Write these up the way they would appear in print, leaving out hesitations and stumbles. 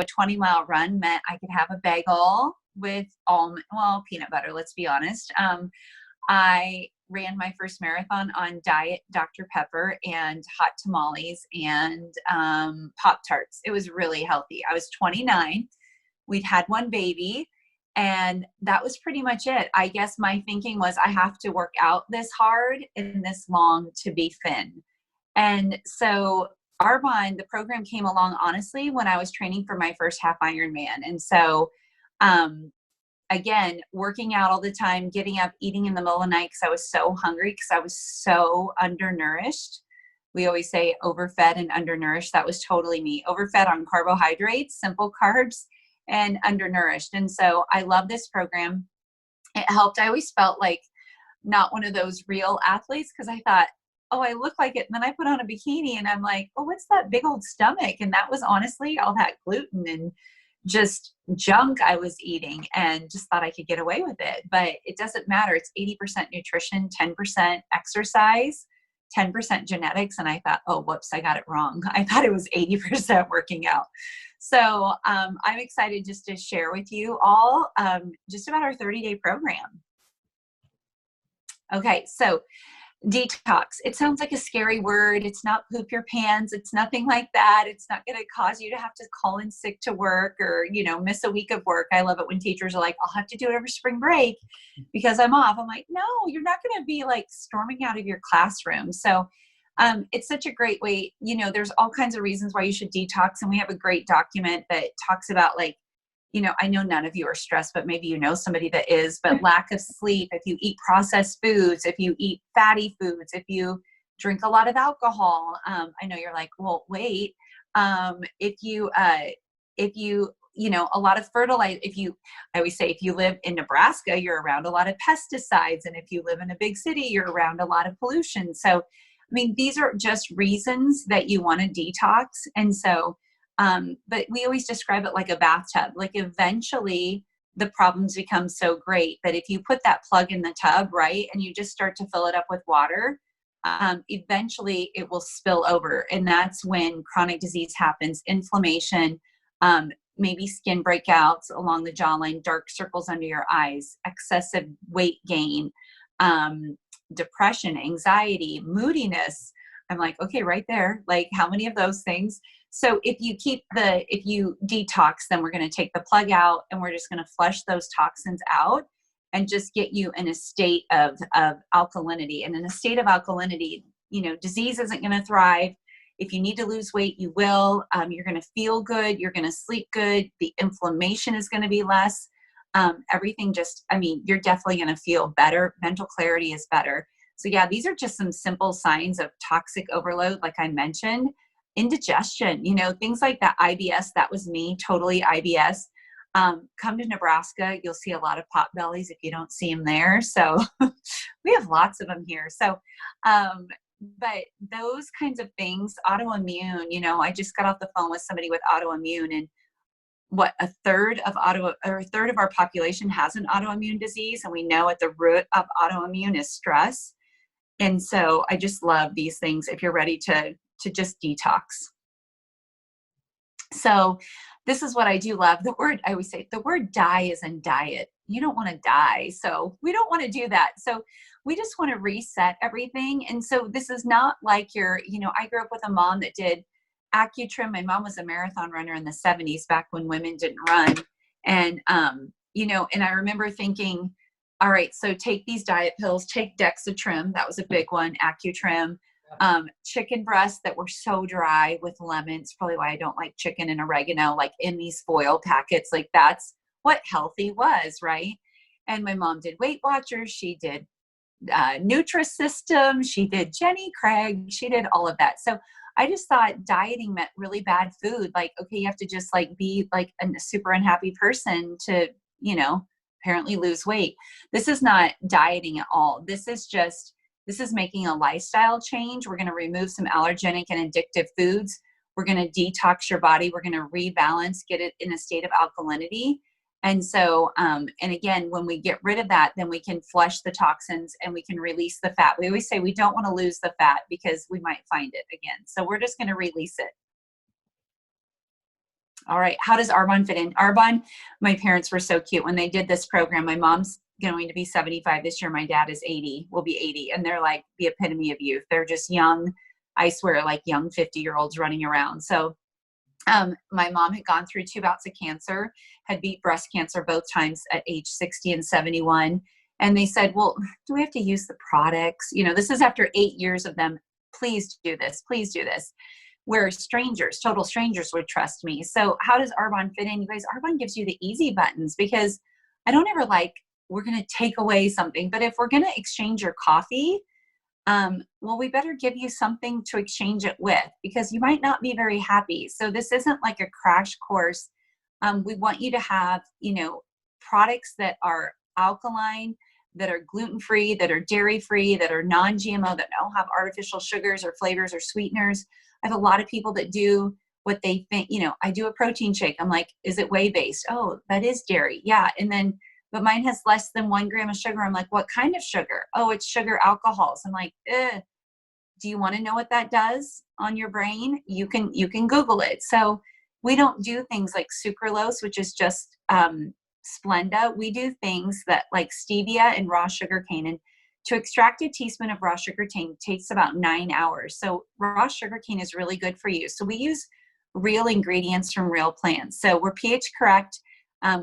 a 20-mile run meant I could have a bagel with almond, well, peanut butter, let's be honest. I ran my first marathon on diet Dr. Pepper and hot tamales and Pop Tarts. It was really healthy. I was 29. We'd had one baby, and that was pretty much it. I guess my thinking was I have to work out this hard and this long to be thin. And so Arbonne, the program came along honestly when I was training for my first half Ironman. And so, again, working out all the time, getting up, eating in the middle of the night because I was so hungry because I was so undernourished. We always say overfed and undernourished. That was totally me. Overfed on carbohydrates, simple carbs, and undernourished. And so I love this program. It helped. I always felt like not one of those real athletes because I thought, oh, I look like it. And then I put on a bikini and I'm like, oh, what's that big old stomach? And that was honestly all that gluten and just junk I was eating, and just thought I could get away with it. But it doesn't matter. It's 80% nutrition, 10% exercise, 10% genetics. And I thought, oh, whoops, I got it wrong. I thought it was 80% working out. So I'm excited just to share with you all just about our 30-day program. Okay, so detox. It sounds like a scary word. It's not poop your pants. It's nothing like that. It's not going to cause you to have to call in sick to work or, miss a week of work. I love it when teachers are like, I'll have to do it over spring break because I'm off. I'm like, no, you're not going to be like storming out of your classroom. So it's such a great way. There's all kinds of reasons why you should detox. And we have a great document that talks about I know none of you are stressed, but maybe somebody that is, but lack of sleep, if you eat processed foods, if you eat fatty foods, if you drink a lot of alcohol, I know you're like, well, wait, if you, a lot of fertilizer, I always say, if you live in Nebraska, you're around a lot of pesticides. And if you live in a big city, you're around a lot of pollution. So, these are just reasons that you want to detox. And so, but we always describe it like a bathtub. Like eventually the problems become so great that if you put that plug in the tub, right, and you just start to fill it up with water, eventually it will spill over. And that's when chronic disease happens, inflammation, maybe skin breakouts along the jawline, dark circles under your eyes, excessive weight gain, depression, anxiety, moodiness. I'm like, okay, right there. Like how many of those things? So if you detox, then we're going to take the plug out and we're just going to flush those toxins out and just get you in a state of alkalinity. And in a state of alkalinity, disease isn't going to thrive. If you need to lose weight, you will. You're going to feel good. You're going to sleep good. The inflammation is going to be less. Everything you're definitely going to feel better. Mental clarity is better. So yeah, these are just some simple signs of toxic overload, like I mentioned. Indigestion, things like that. IBS, that was me, totally IBS. Come to Nebraska, you'll see a lot of pot bellies if you don't see them there. So we have lots of them here. So, but those kinds of things, autoimmune, I just got off the phone with somebody with autoimmune, and a third of our population has an autoimmune disease. And we know at the root of autoimmune is stress. And so I just love these things if you're ready to just detox. So this is what I do love. I always say the word die is in diet. You don't want to die. So we don't want to do that. So we just want to reset everything. And so this is not like I grew up with a mom that did AccuTrim. My mom was a marathon runner in the 70s, back when women didn't run. And, and I remember thinking, all right, so take these diet pills, take Dexatrim. That was a big one, AccuTrim. Chicken breasts that were so dry with lemons, probably why I don't like chicken and oregano, like in these foil packets. Like that's what healthy was, right? And my mom did Weight Watchers. She did Nutrisystem. She did Jenny Craig. She did all of that. So I just thought dieting meant really bad food. Like, okay, you have to just be like a super unhappy person to, apparently lose weight. This is not dieting at all. This is making a lifestyle change. We're going to remove some allergenic and addictive foods. We're going to detox your body. We're going to rebalance, get it in a state of alkalinity. And so, and again, when we get rid of that, then we can flush the toxins and we can release the fat. We always say we don't want to lose the fat because we might find it again. So we're just going to release it. All right. How does Arbonne fit in? Arbonne, my parents were so cute when they did this program. My mom's going to be 75 this year. My dad is 80, will be 80. And they're like the epitome of youth. They're just young, I swear, like young 50-year-olds running around. So my mom had gone through 2 bouts of cancer, had beat breast cancer both times at age 60 and 71. And they said, well, do we have to use the products? You know, this is after 8 years of them. Please do this. Please do this. Where strangers, total strangers would trust me. So how does Arbonne fit in? You guys, Arbonne gives you the easy buttons because I don't ever like, we're going to take away something. But if we're going to exchange your coffee, well, we better give you something to exchange it with because you might not be very happy. So this isn't like a crash course. We want you to have, you know, products that are alkaline, that are gluten-free, that are dairy-free, that are non-GMO, that don't have artificial sugars or flavors or sweeteners. I have a lot of people that do what they think, you know, I do a protein shake. I'm like, is it whey-based? Oh, that is dairy. Yeah. And then, but mine has less than 1 gram of sugar. I'm like, what kind of sugar? Oh, it's sugar alcohols. I'm like, do you want to know what that does on your brain? You can Google it. So we don't do things like sucralose, which is just Splenda. We do things that like stevia and raw sugar cane. And to extract a teaspoon of raw sugar cane takes about 9 hours. So raw sugar cane is really good for you. So we use real ingredients from real plants. So we're pH correct.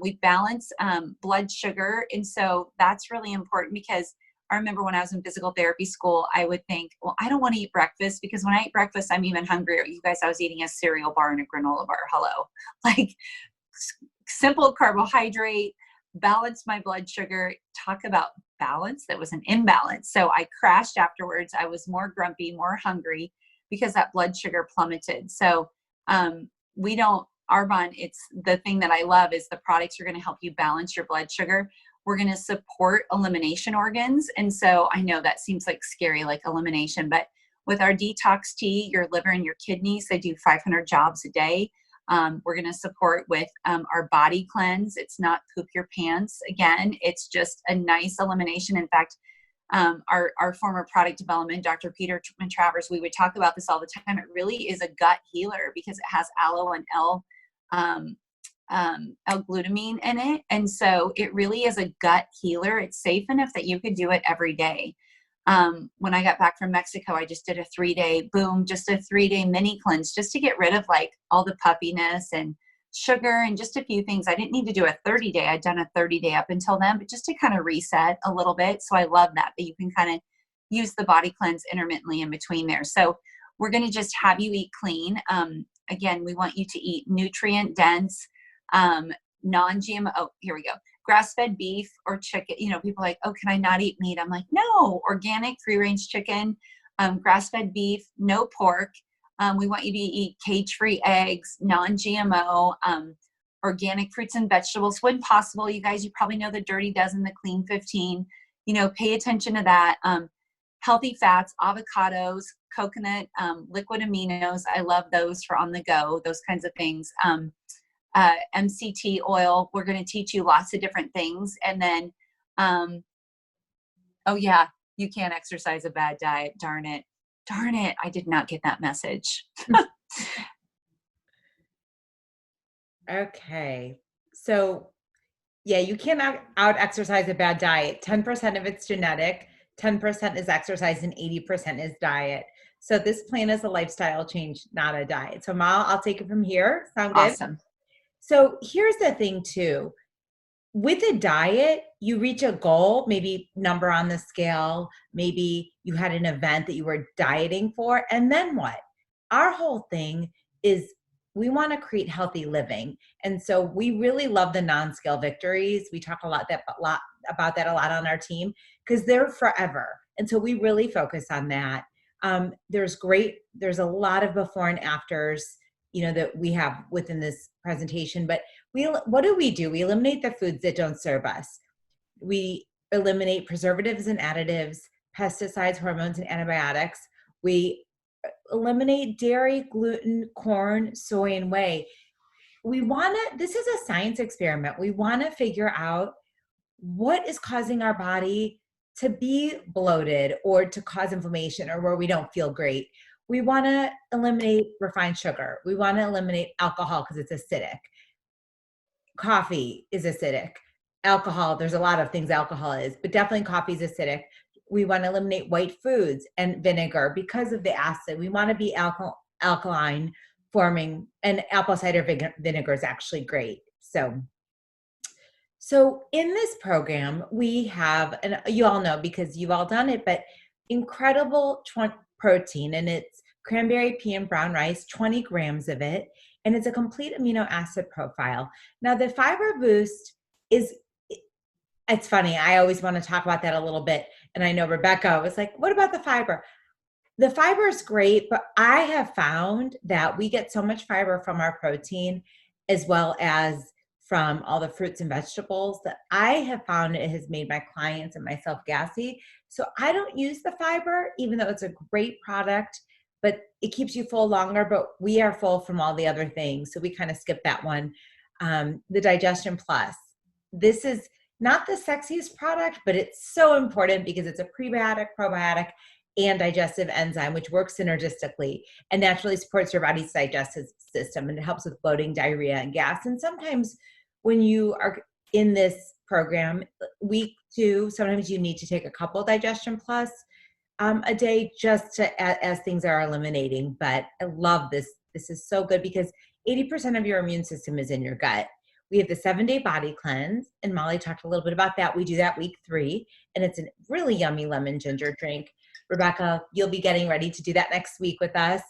We balance blood sugar. And so that's really important because I remember when I was in physical therapy school, I would think, well, I don't want to eat breakfast because when I eat breakfast, I'm even hungrier. You guys, I was eating a cereal bar and a granola bar. Hello. Like simple carbohydrate, balance my blood sugar, talk about balance. That was an imbalance. So I crashed afterwards. I was more grumpy, more hungry because that blood sugar plummeted. So we don't, Arbonne, it's the thing that I love is the products are going to help you balance your blood sugar. We're going to support elimination organs. And so I know that seems like scary, like elimination, but with our detox tea, your liver and your kidneys, they do 500 jobs a day. We're going to support with our body cleanse. It's not poop your pants. Again, it's just a nice elimination. In fact, our former product development, Dr. Peter Travers, we would talk about this all the time. It really is a gut healer because it has aloe and L-glutamine in it. And so it really is a gut healer. It's safe enough that you could do it every day. When I got back from Mexico, I just did a 3-day just a 3-day mini cleanse just to get rid of like all the puffiness and sugar and just a few things. I didn't need to do a 30-day. I'd done a 30-day up until then, but just to kind of reset a little bit. So I love that you can kind of use the body cleanse intermittently in between there. So we're going to just have you eat clean. Again, we want you to eat nutrient dense, non-GMO. Oh, here we go. Grass-fed beef or chicken. You know, people are like, oh, can I not eat meat? I'm like, no, organic free-range chicken, grass-fed beef, no pork. We want you to eat cage-free eggs, non-GMO, organic fruits and vegetables. When possible, you guys, you probably know the Dirty Dozen, the Clean 15. You know, pay attention to that. Healthy fats, avocados, coconut, liquid aminos. I love those for on the go, those kinds of things. MCT oil. We're going to teach you lots of different things. And then, oh yeah, you can't exercise a bad diet. Darn it. I did not get that message. Okay. So yeah, you cannot out exercise a bad diet. 10% of it's genetic, 10% is exercise, and 80% is diet. So this plan is a lifestyle change, not a diet. So Mal, I'll take it from here. Sound good? Awesome. So here's the thing too. With a diet, you reach a goal, maybe number on the scale, maybe you had an event that you were dieting for, and then what? Our whole thing is we want to create healthy living. And so we really love the non-scale victories. We talk about that a lot on our team because they're forever. And so we really focus on that. There's a lot of before and afters, you know, that we have within this presentation, but what do? We eliminate the foods that don't serve us. We eliminate preservatives and additives, pesticides, hormones, and antibiotics. We eliminate dairy, gluten, corn, soy, and whey. This is a science experiment. We want to figure out what is causing our body to be bloated or to cause inflammation or where we don't feel great. we want to eliminate refined sugar. We want to eliminate alcohol because it's acidic. Coffee is acidic. Alcohol, there's a lot of things alcohol is, but definitely coffee is acidic. We want to eliminate white foods and vinegar because of the acid. We want to be alkaline forming, and apple cider vinegar is actually great. So in this program, we have, and you all know because you've all done it, but incredible protein, and it's cranberry, pea, and brown rice, 20 grams of it, and it's a complete amino acid profile. Now the fiber boost it's funny, I always want to talk about that a little bit, and I know Rebecca was like, what about the fiber? The fiber is great, but I have found that we get so much fiber from our protein as well as from all the fruits and vegetables that I have found it has made my clients and myself gassy. So I don't use the fiber, even though it's a great product, but it keeps you full longer, but we are full from all the other things. So we kind of skip that one. The Digestion Plus. This is not the sexiest product, but it's so important because it's a prebiotic, probiotic, and digestive enzyme, which works synergistically and naturally supports your body's digestive system. And it helps with bloating, diarrhea, and gas. And sometimes when you are in this program, week 2, sometimes you need to take a couple Digestion Plus a day just to, as things are eliminating. But I love this. This is so good because 80% of your immune system is in your gut. We have the 7-day body cleanse, and Molly talked a little bit about that. We do that week 3, and it's a really yummy lemon ginger drink. Rebecca, you'll be getting ready to do that next week with us.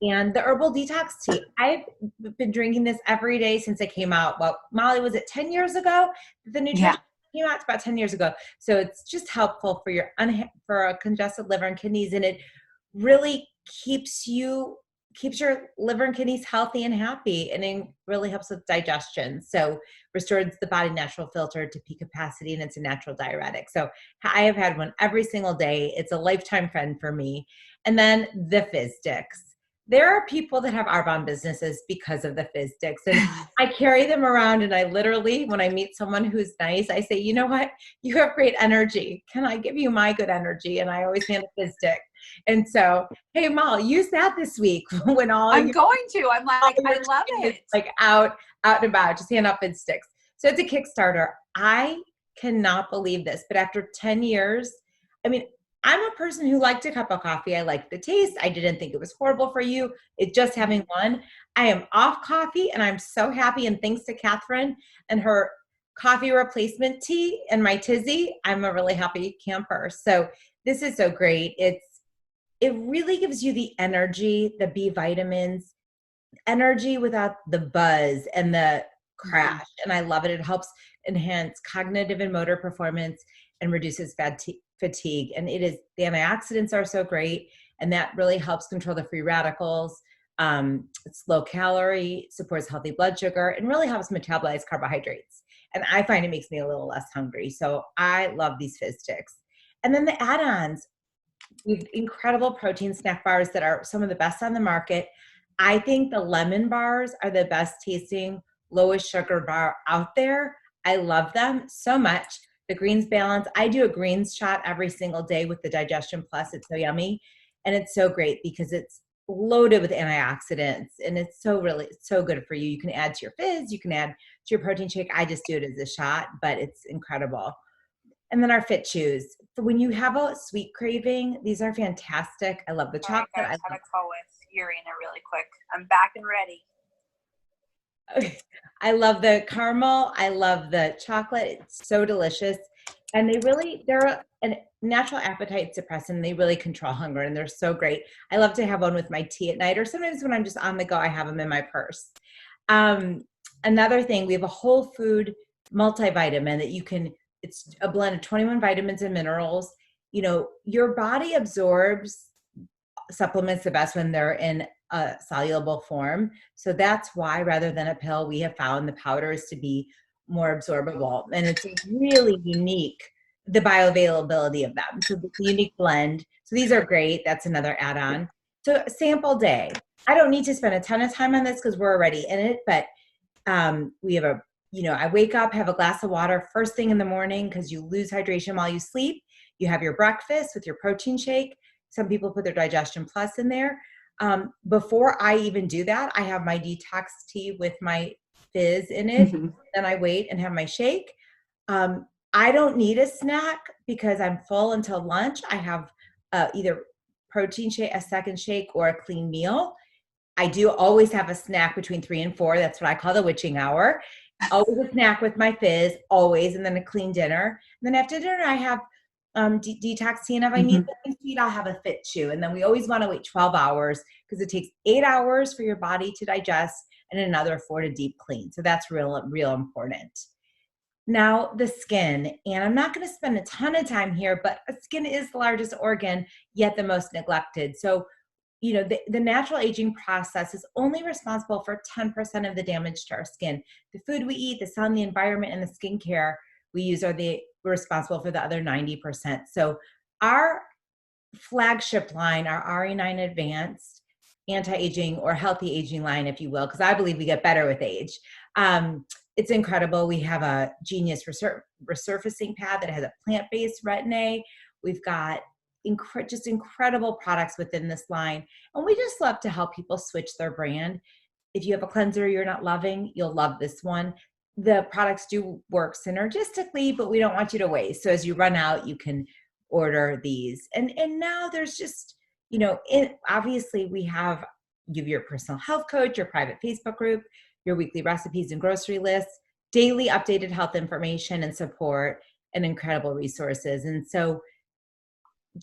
And the herbal detox tea. I've been drinking this every day since it came out. Well, Molly, was it 10 years ago that the nutrition came out? It's about 10 years ago. So it's just helpful for your for a congested liver and kidneys, and it really keeps your liver and kidneys healthy and happy, and it really helps with digestion. So restores the body natural filter to peak capacity, and it's a natural diuretic. So I have had one every single day. It's a lifetime friend for me. And then the Fizz Sticks. There are people that have Arbonne businesses because of the Fizz Sticks, and I carry them around, and I literally, when I meet someone who's nice, I say, you know what, you have great energy. Can I give you my good energy? And I always hand a Fizz Stick. And so, hey, Mal, use that this week when I'm going to. I'm like, I love it. Like out and about, just hand out Fizz Sticks. So it's a Kickstarter. I cannot believe this, but after 10 years, I mean, I'm a person who liked a cup of coffee. I liked the taste. I didn't think it was horrible for you. It just having one. I am off coffee, and I'm so happy. And thanks to Catherine and her coffee replacement tea and my tizzy, I'm a really happy camper. So this is so great. It really gives you the energy, the B vitamins, energy without the buzz and the crash. And I love it. It helps enhance cognitive and motor performance and reduces fatigue. And the antioxidants are so great. And that really helps control the free radicals. It's low calorie, supports healthy blood sugar, and really helps metabolize carbohydrates. And I find it makes me a little less hungry. So I love these Fizz Sticks. And then the add-ons. We have incredible protein snack bars that are some of the best on the market. I think the lemon bars are the best tasting, lowest sugar bar out there. I love them so much. The greens balance. I do a greens shot every single day with the Digestion Plus. It's so yummy. And it's so great because it's loaded with antioxidants, and it's so good for you. You can add to your fizz. You can add to your protein shake. I just do it as a shot, but it's incredible. And then our Fit Chews. For when you have a sweet craving, these are fantastic. I love the chocolate. I have a call with Urena really quick. I'm back and ready. Okay. I love the caramel. I love the chocolate. It's so delicious. And they're a natural appetite suppressant. They really control hunger, and they're so great. I love to have one with my tea at night, or sometimes when I'm just on the go, I have them in my purse. Another thing, we have a whole food multivitamin that it's a blend of 21 vitamins and minerals. You know, your body absorbs supplements the best when they're in a soluble form. So that's why, rather than a pill, we have found the powders to be more absorbable. And it's really unique, the bioavailability of them. So it's a unique blend. So these are great. That's another add-on. So sample day. I don't need to spend a ton of time on this because we're already in it, but we have I wake up, have a glass of water first thing in the morning because you lose hydration while you sleep. You have your breakfast with your protein shake. Some people put their Digestion Plus in there. Before I even do that, I have my detox tea with my fizz in it. Then I wait and have my shake. I don't need a snack because I'm full until lunch. I have either protein shake, a second shake, or a clean meal. I do always have a snack between 3 and 4. That's what I call the witching hour. Always a snack with my fizz, always, and then a clean dinner. And then after dinner, I have detox tea, and if I need something sweet, I'll have a Fit Chew. And then we always want to wait 12 hours because it takes 8 hours for your body to digest and another 4 to deep clean. So that's real important. Now, the skin, and I'm not going to spend a ton of time here, but skin is the largest organ, yet the most neglected. So, the natural aging process is only responsible for 10% of the damage to our skin. The food we eat, the sun, the environment, and the skincare we use are responsible for the other 90%. So our flagship line, our RE9 Advanced anti-aging or healthy aging line, if you will, because I believe we get better with age. It's incredible. We have a genius resurfacing pad that has a plant-based retin-A. We've got just incredible products within this line. And we just love to help people switch their brand. If you have a cleanser you're not loving, you'll love this one. The products do work synergistically, but we don't want you to waste. So as you run out, you can order these. And now there's just, obviously we have your personal health coach, your private Facebook group, your weekly recipes and grocery lists, daily updated health information and support, and incredible resources. And so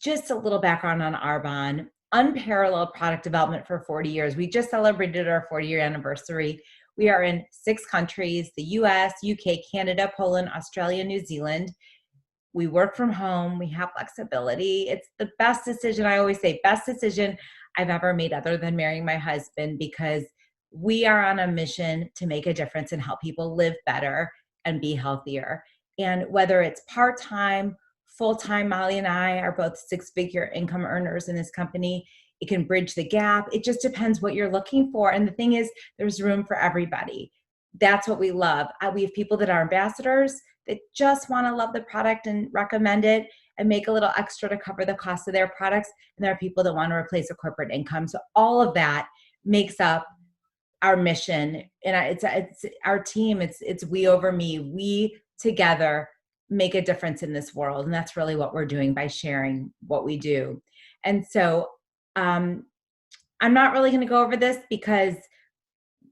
just a little background on Arbonne, unparalleled product development for 40 years. We just celebrated our 40-year anniversary. We are in 6 countries, the US, UK, Canada, Poland, Australia, New Zealand. We work from home. We have flexibility. It's the best decision, I always say, best decision I've ever made other than marrying my husband, because we are on a mission to make a difference and help people live better and be healthier. And whether it's part-time, full-time, Molly and I are both 6-figure income earners in this company. It can bridge the gap. It just depends what you're looking for. And the thing is, there's room for everybody. That's what we love. We have people that are ambassadors that just want to love the product and recommend it and make a little extra to cover the cost of their products. And there are people that want to replace a corporate income. So all of that makes up our mission. And it's our team. It's we over me. We together make a difference in this world. And that's really what we're doing by sharing what we do. And so I'm not really going to go over this because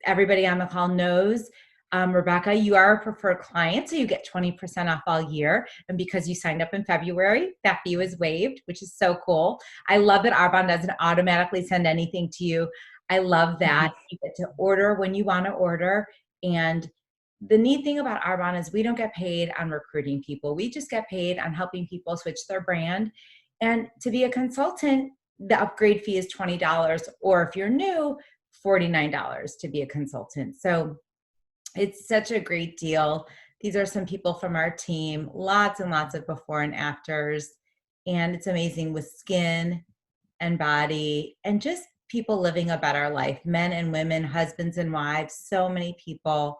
everybody on the call knows, Rebecca, you are a preferred client, so you get 20% off all year. And because you signed up in February, that fee was waived, which is so cool. I love that Arbonne doesn't automatically send anything to you. I love that. You get to order when you want to order. And the neat thing about Arbonne is we don't get paid on recruiting people. We just get paid on helping people switch their brand. And to be a consultant, the upgrade fee is $20, or if you're new, $49 to be a consultant. So it's such a great deal. These are some people from our team, lots and lots of before and afters. And it's amazing with skin and body and just people living a better life, men and women, husbands and wives, so many people.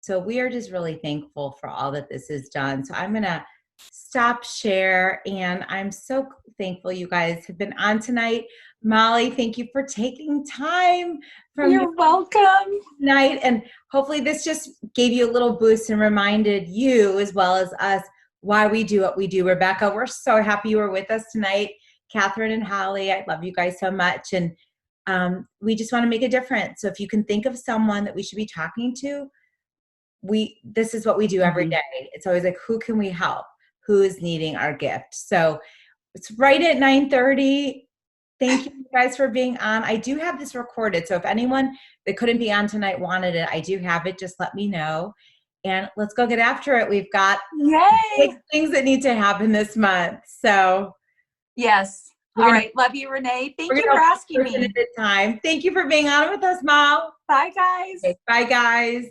So we are just really thankful for all that this has done. So I'm going to stop share. And I'm so thankful you guys have been on tonight. Molly, thank you for taking time from You're welcome. Tonight. And hopefully this just gave you a little boost and reminded you, as well as us, why we do what we do. Rebecca, we're so happy you were with us tonight. Catherine and Holly, I love you guys so much. And we just want to make a difference. So if you can think of someone that we should be talking to, this is what we do every day. It's always like, who can we help? Who is needing our gift? So it's right at 9:30. Thank you guys for being on. I do have this recorded. So if anyone that couldn't be on tonight wanted it, I do have it. Just let me know. And let's go get after it. We've got Yay! things that need to happen this month. So yes. All right. Love you, Renee. Thank you for asking me. Thank you for being on with us, Mal. Bye, guys. Okay, bye, guys.